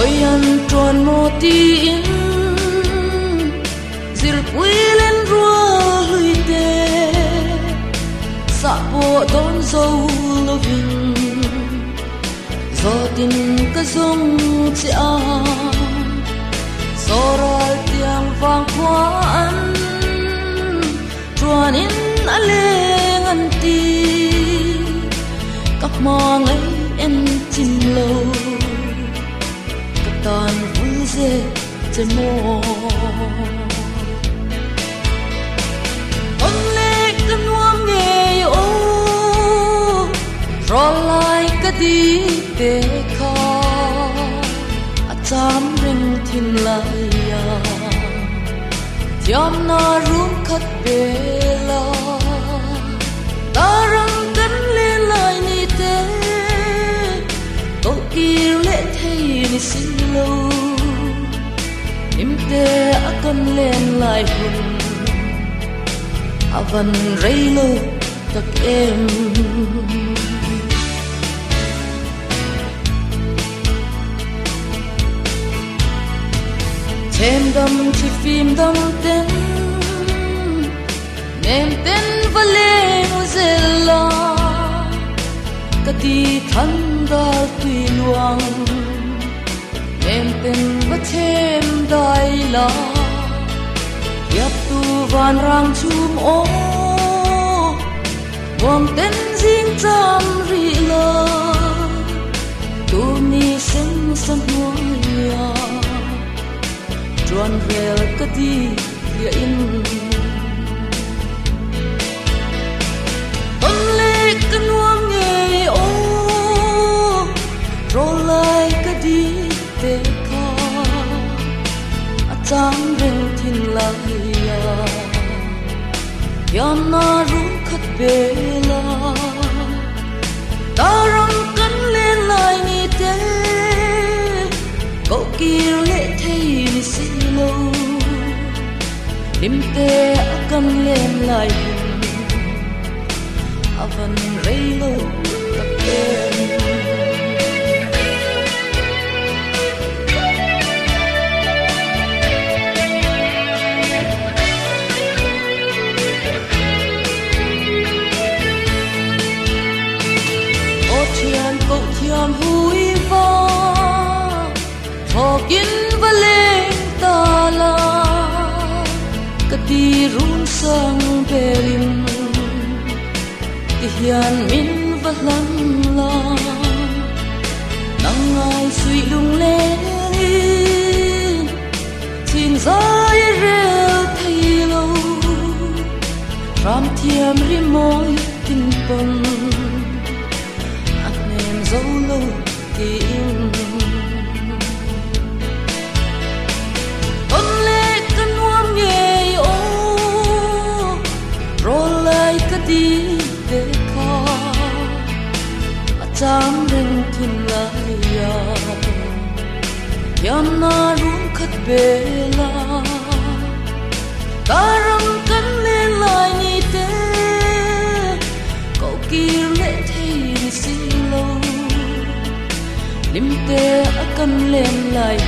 oi an tron mo ti in zir pui len rua hui te sa po don zo lovin zo tin ka zong chi a soral tiang vang kwa an tron in aleng an ti kap mong ai en chin lo tan vui dễ chân mô con lê cái nuông nghề ô rồi lại cái đi tê kha chám rình thiên lại ya thiam na rung khát bê la ta răng cắn lên lại ni tê tô kia lệ thay ni xin lâu im te akan len lai hun avan reilo tak em thêm đâm chi phim đâm tên nem tên và lê mu zela ka ti than da tui luang em tên và thêm đai la yap tu van rang chum o wang tên jing cham ri la tu ni sen san hoa chuan vel ka ti ya in ton le ka nuam nge o ro lai ka di te kha achang reng thin lai ya yam na ru khat be la ta rang kan lên lai ni te ko kir le thei ni si lo lim te akan lên lai avan reilo tak em cậu thiam hui va thọ kiến và lên ta la cái ti run sang berim ti hian min và lăng la nang ai suy lung lên xin rơi rêu thay lâu ram thiam ri môi tin pon dấu lâu tim con lê cái nuông nghề ô rồi lại cái đi để kha chám rừng thiên lại ya yam na rung khát bê la ta răng cắn lên lại ni tê cậu kia lệ thay ni xin lâu lim te akan len lai